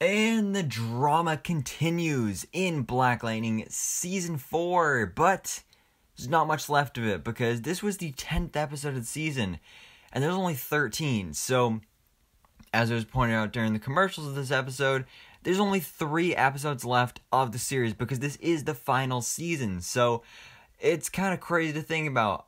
And the drama continues in Black Lightning Season 4, but there's not much left of it because this was the 10th episode of the season, and there's only 13, so as it was pointed out during the commercials of this episode, there's only 3 episodes left of the series because this is the final season, so it's kind of crazy to think about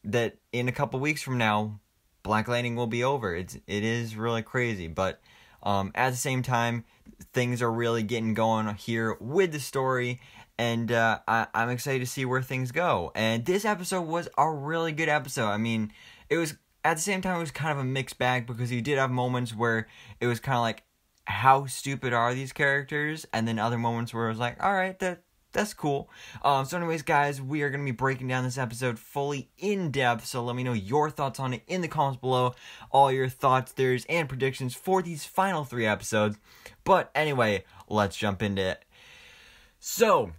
that in a couple weeks from now, Black Lightning will be over. It is really crazy, but at the same time, things are really getting going here with the story, and I'm excited to see where things go. And this episode was a really good episode. I mean, it was, at the same time, it was kind of a mixed bag, because you did have moments where it was kind of like, how stupid are these characters? And then other moments where it was like, alright, that's cool. So anyways, guys, we are going to be breaking down this episode fully in depth, so let me know your thoughts on it in the comments below. All your thoughts, theories, and predictions for these final 3 episodes. But anyway, let's jump into it. So,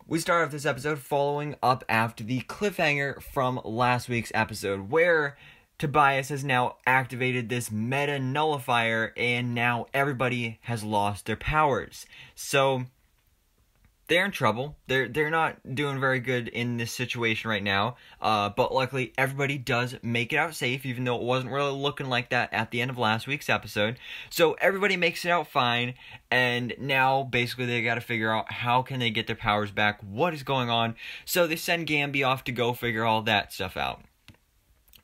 we start off this episode following up after the cliffhanger from last week's episode, where Tobias has now activated this meta nullifier, and now everybody has lost their powers. So they're in trouble. They're not doing very good in this situation right now. But luckily, everybody does make it out safe, even though it wasn't really looking like that at the end of last week's episode. So everybody makes it out fine, and now basically they got to figure out how can they get their powers back, what is going on. So they send Gambi off to go figure all that stuff out.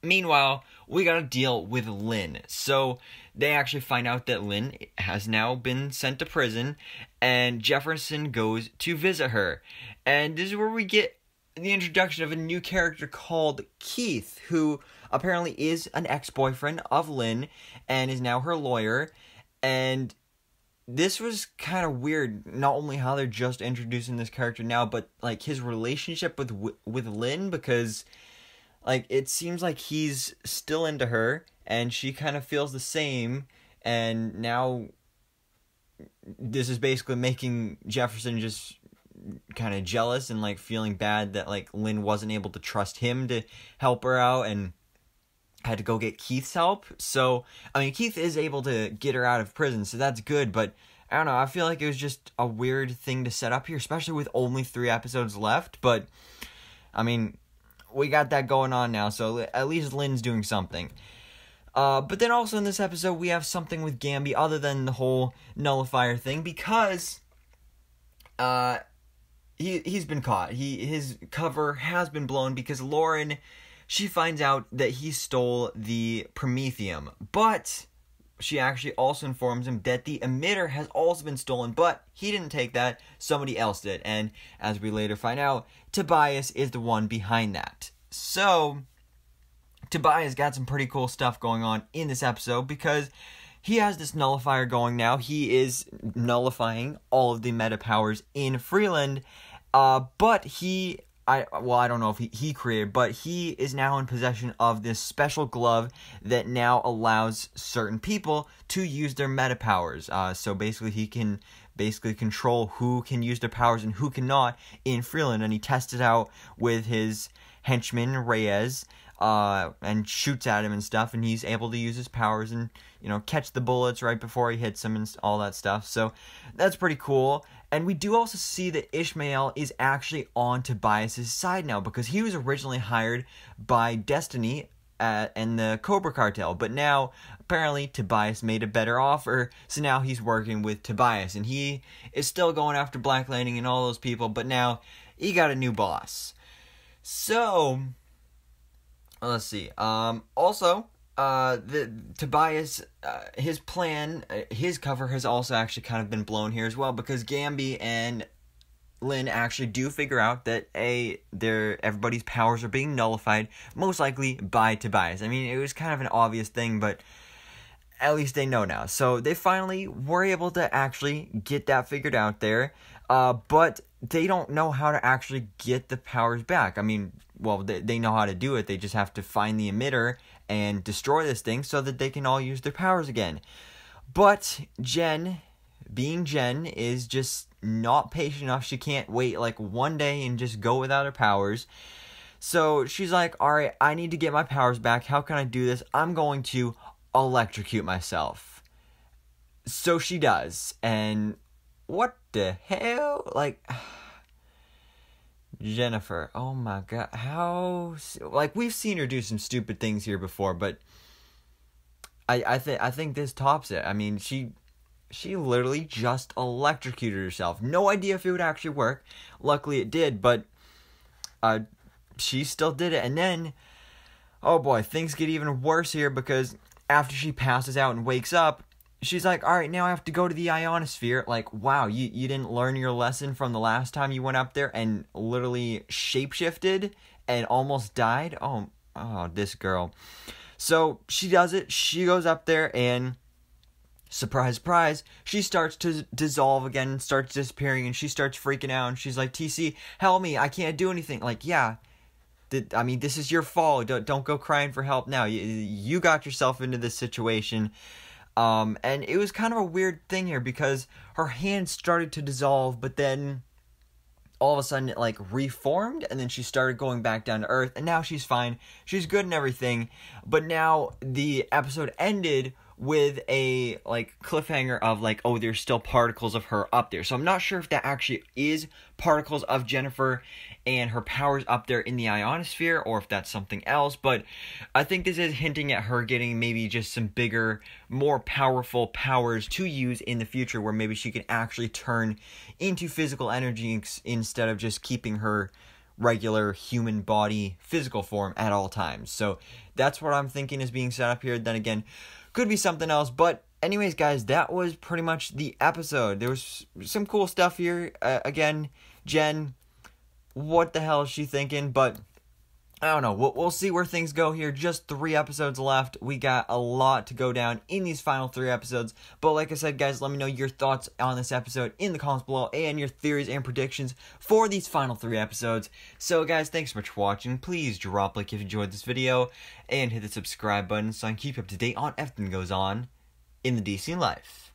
Meanwhile, we gotta deal with Lynn. So they actually find out that Lynn has now been sent to prison, and Jefferson goes to visit her. And this is where we get the introduction of a new character called Keith, who apparently is an ex-boyfriend of Lynn and is now her lawyer. And this was kind of weird, not only how they're just introducing this character now, but like his relationship with Lynn, because like, it seems like he's still into her, and she kind of feels the same, and now this is basically making Jefferson just kind of jealous and, like, feeling bad that, like, Lynn wasn't able to trust him to help her out and had to go get Keith's help. So, I mean, Keith is able to get her out of prison, so that's good, but I don't know, I feel like it was just a weird thing to set up here, especially with only 3 episodes left, but, I mean, we got that going on now, so at least Lynn's doing something. But then also in this episode, we have something with Gambi other than the whole nullifier thing, because he's been caught. His cover has been blown because Lauren, she finds out that he stole the Promethium, but she actually also informs him that the emitter has also been stolen, but he didn't take that, somebody else did. And as we later find out, Tobias is the one behind that. So, Tobias got some pretty cool stuff going on in this episode, because he has this nullifier going now. He is nullifying all of the meta powers in Freeland, but I don't know if he created, but he is now in possession of this special glove that now allows certain people to use their meta powers. So basically he can control who can use their powers and who cannot in Freeland, and he tests it out with his henchman Reyes, and shoots at him and stuff, and he's able to use his powers and, you know, catch the bullets right before he hits them and all that stuff. So that's pretty cool. And we do also see that Ishmael is actually on Tobias' side now, because he was originally hired by Destiny and the Cobra Cartel, but now apparently Tobias made a better offer, so now he's working with Tobias, and he is still going after Black Lightning and all those people, but now he got a new boss. So let's see. Also, the Tobias, his plan, his cover has also actually kind of been blown here as well, because Gambi and Lynn actually do figure out that everybody's powers are being nullified, most likely by Tobias. I mean, it was kind of an obvious thing, but at least they know now. So they finally were able to actually get that figured out there, but they don't know how to actually get the powers back. I mean, well, they know how to do it. They just have to find the emitter and destroy this thing so that they can all use their powers again. But Jen, being Jen, is just not patient enough. She can't wait like one day and just go without her powers. So she's like, alright, I need to get my powers back. How can I do this? I'm going to electrocute myself. So she does, and what the hell? Like, Jennifer, oh my god, how, like, we've seen her do some stupid things here before, but I think this tops it. I mean, she literally just electrocuted herself. No idea if it would actually work. Luckily it did, but she still did it. And then, oh boy, things get even worse here, because after she passes out and wakes up, she's like, all right, now I have to go to the ionosphere. Like, wow, you didn't learn your lesson from the last time you went up there and literally shapeshifted and almost died? Oh, this girl. So she does it. She goes up there and, surprise, surprise, she starts to dissolve again, starts disappearing, and she starts freaking out. And she's like, TC, help me. I can't do anything. Like, yeah, I mean, this is your fault. Don't go crying for help now. You got yourself into this situation. And it was kind of a weird thing here, because her hand started to dissolve, but then all of a sudden it like reformed, and then she started going back down to earth, and now she's fine. She's good and everything. But now the episode ended with a like cliffhanger of like, oh, there's still particles of her up there. So I'm not sure if that actually is particles of Jennifer and her powers up there in the ionosphere, or if that's something else. But I think this is hinting at her getting maybe just some bigger, more powerful powers to use in the future, where maybe she can actually turn into physical energy instead of just keeping her regular human body physical form at all times. So that's what I'm thinking is being set up here. Then again, could be something else. But anyways, guys, that was pretty much the episode. There was some cool stuff here. Again, Jen, what the hell is she thinking? But I don't know. We'll see where things go here. Just 3 episodes left. We got a lot to go down in these final 3 episodes. But like I said, guys, let me know your thoughts on this episode in the comments below, and your theories and predictions for these final 3 episodes. So guys, thanks so much for watching. Please drop a like if you enjoyed this video, and hit the subscribe button so I can keep you up to date on everything that goes on in the DC life.